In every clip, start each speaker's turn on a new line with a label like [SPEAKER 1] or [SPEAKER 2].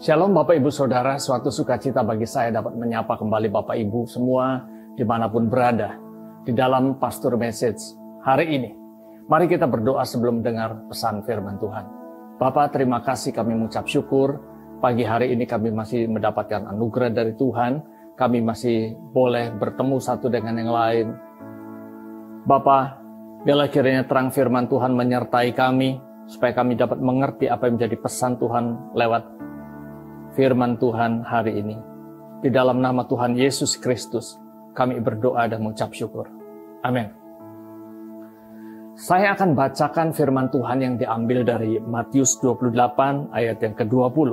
[SPEAKER 1] Shalom Bapak Ibu Saudara, suatu sukacita bagi saya dapat menyapa kembali Bapak Ibu semua dimanapun berada di dalam Pastor Message hari ini. Mari kita berdoa sebelum dengar pesan firman Tuhan. Bapak, terima kasih, kami mengucap syukur. Pagi hari ini kami masih mendapatkan anugerah dari Tuhan. Kami masih boleh bertemu satu dengan yang lain. Bapak, biarlah kiranya terang firman Tuhan menyertai kami, supaya kami dapat mengerti apa yang menjadi pesan Tuhan lewat firman Tuhan hari ini. Di dalam nama Tuhan Yesus Kristus, kami berdoa dan mengucap syukur. Amin. Saya akan bacakan firman Tuhan yang diambil dari Matius 28 ayat yang ke-20.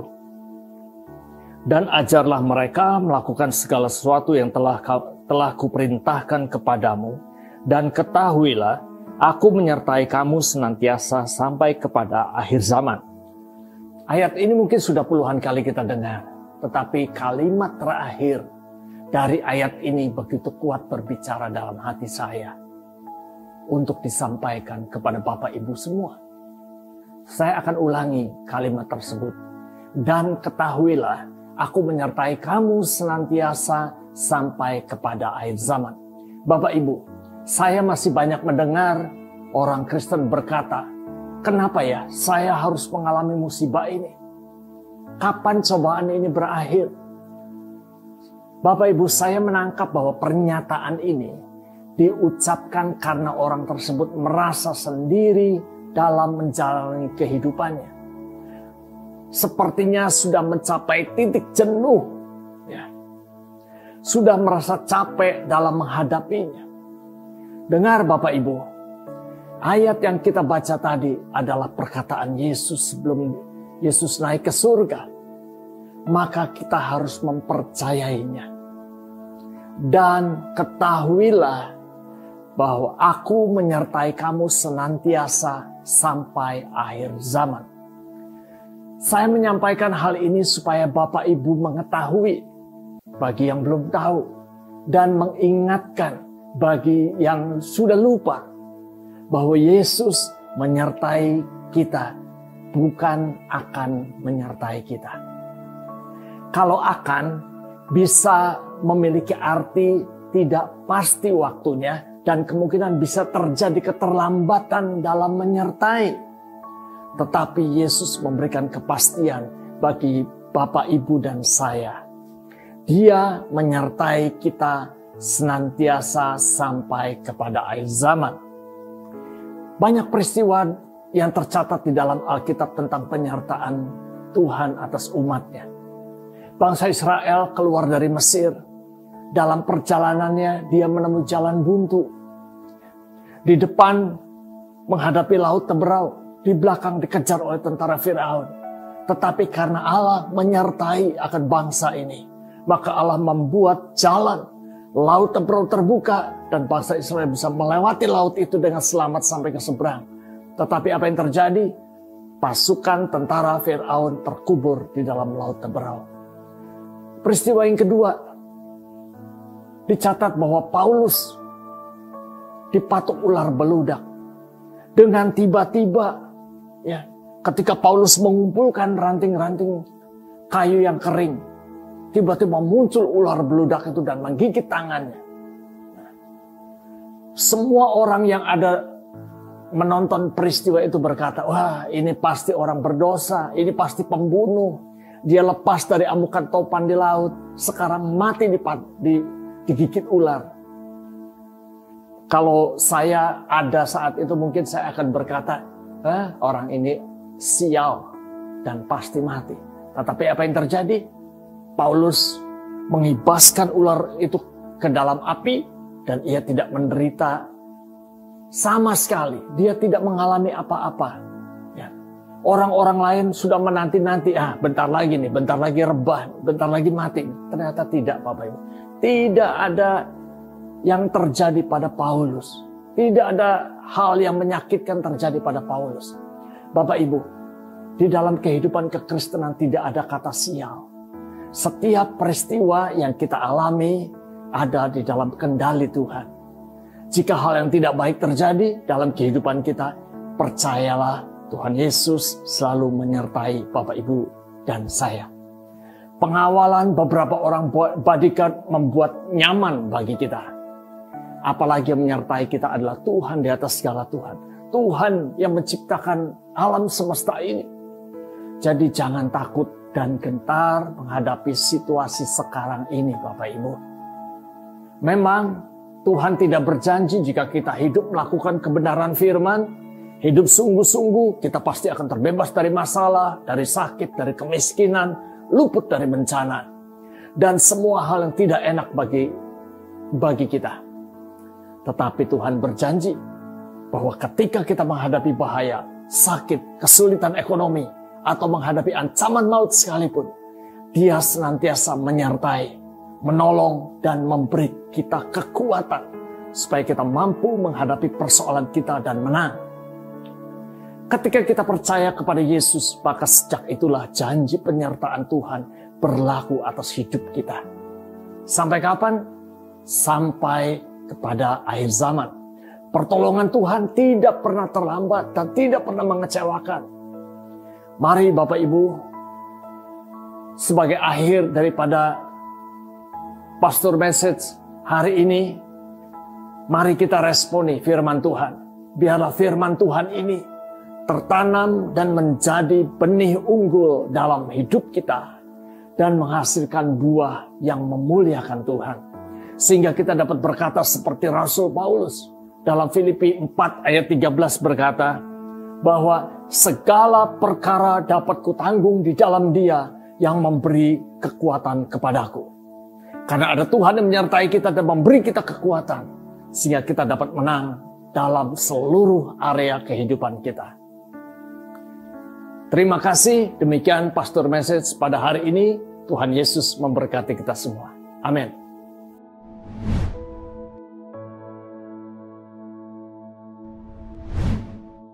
[SPEAKER 1] Dan ajarlah mereka melakukan segala sesuatu yang telah kuperintahkan kepadamu, dan ketahuilah, aku menyertai kamu senantiasa sampai kepada akhir zaman. Ayat ini mungkin sudah puluhan kali kita dengar, tetapi kalimat terakhir dari ayat ini begitu kuat berbicara dalam hati saya untuk disampaikan kepada Bapak Ibu semua. Saya akan ulangi kalimat tersebut. Dan ketahuilah, aku menyertai kamu senantiasa sampai kepada akhir zaman. Bapak Ibu, saya masih banyak mendengar orang Kristen berkata, kenapa ya saya harus mengalami musibah ini? Kapan cobaan ini berakhir? Bapak Ibu, saya menangkap bahwa pernyataan ini diucapkan karena orang tersebut merasa sendiri dalam menjalani kehidupannya. Sepertinya sudah mencapai titik jenuh. Ya. Sudah merasa capek dalam menghadapinya. Dengar Bapak Ibu, ayat yang kita baca tadi adalah perkataan Yesus sebelum Yesus naik ke surga. Maka kita harus mempercayainya. Dan ketahuilah bahwa aku menyertai kamu senantiasa sampai akhir zaman. Saya menyampaikan hal ini supaya Bapak Ibu mengetahui bagi yang belum tahu. Dan mengingatkan bagi yang sudah lupa bahwa Yesus menyertai kita, bukan akan menyertai kita. Kalau akan, bisa memiliki arti tidak pasti waktunya dan kemungkinan bisa terjadi keterlambatan dalam menyertai. Tetapi Yesus memberikan kepastian bagi Bapak, Ibu, dan saya. Dia menyertai kita senantiasa sampai kepada akhir zaman. Banyak peristiwa yang tercatat di dalam Alkitab tentang penyertaan Tuhan atas umatnya. Bangsa Israel keluar dari Mesir. Dalam perjalanannya dia menemui jalan buntu. Di depan menghadapi laut Teberau. Di belakang dikejar oleh tentara Firaun. Tetapi karena Allah menyertai akan bangsa ini, maka Allah membuat jalan. Laut Teberau terbuka dan bangsa Israel bisa melewati laut itu dengan selamat sampai ke seberang. Tetapi apa yang terjadi? Pasukan tentara Firaun terkubur di dalam laut Teberau. Peristiwa yang kedua, dicatat bahwa Paulus dipatuk ular beludak. Dengan tiba-tiba, ya, ketika Paulus mengumpulkan ranting-ranting kayu yang kering, tiba-tiba muncul ular beludak itu dan menggigit tangannya. Semua orang yang ada menonton peristiwa itu berkata, wah, ini pasti orang berdosa, ini pasti pembunuh. Dia lepas dari amukan topan di laut, sekarang mati digigit ular. Kalau saya ada saat itu mungkin saya akan berkata, orang ini sial dan pasti mati. Tetapi apa yang terjadi? Paulus mengibaskan ular itu ke dalam api dan ia tidak menderita sama sekali. Dia tidak mengalami apa-apa. Ya. Orang-orang lain sudah menanti-nanti, bentar lagi nih, bentar lagi rebah, bentar lagi mati. Ternyata tidak, Bapak Ibu. Tidak ada yang terjadi pada Paulus. Tidak ada hal yang menyakitkan terjadi pada Paulus. Bapak Ibu, di dalam kehidupan kekristenan tidak ada kata sial. Setiap peristiwa yang kita alami ada di dalam kendali Tuhan. Jika hal yang tidak baik terjadi dalam kehidupan kita, percayalah Tuhan Yesus selalu menyertai Bapak Ibu dan saya. pengawalan beberapa orang bodyguard membuat nyaman bagi kita. Apalagi yang menyertai kita adalah Tuhan di atas segala Tuhan. Tuhan yang menciptakan alam semesta ini. Jadi jangan takut dan gentar menghadapi situasi sekarang ini, Bapak Ibu. Memang Tuhan tidak berjanji jika kita hidup melakukan kebenaran firman, hidup sungguh-sungguh, kita pasti akan terbebas dari masalah, dari sakit, dari kemiskinan, luput dari bencana, dan semua hal yang tidak enak bagi kita. Tetapi Tuhan berjanji bahwa ketika kita menghadapi bahaya, sakit, kesulitan ekonomi, atau menghadapi ancaman maut sekalipun, Dia senantiasa menyertai, menolong, dan memberi kita kekuatan supaya kita mampu menghadapi persoalan kita dan menang. Ketika kita percaya kepada Yesus, maka sejak itulah janji penyertaan Tuhan berlaku atas hidup kita. Sampai kapan? Sampai kepada akhir zaman. Pertolongan Tuhan tidak pernah terlambat dan tidak pernah mengecewakan. Mari Bapak Ibu, sebagai akhir daripada Pastor Message hari ini, mari kita responi firman Tuhan. Biarlah firman Tuhan ini tertanam dan menjadi benih unggul dalam hidup kita dan menghasilkan buah yang memuliakan Tuhan. Sehingga kita dapat berkata seperti Rasul Paulus dalam Filipi 4 ayat 13 berkata bahwa segala perkara dapat kutanggung di dalam Dia yang memberi kekuatan kepadaku. Karena ada Tuhan yang menyertai kita dan memberi kita kekuatan sehingga kita dapat menang dalam seluruh area kehidupan kita. Terima kasih, demikian Pastor Message pada hari ini. Tuhan Yesus memberkati kita semua. Amin.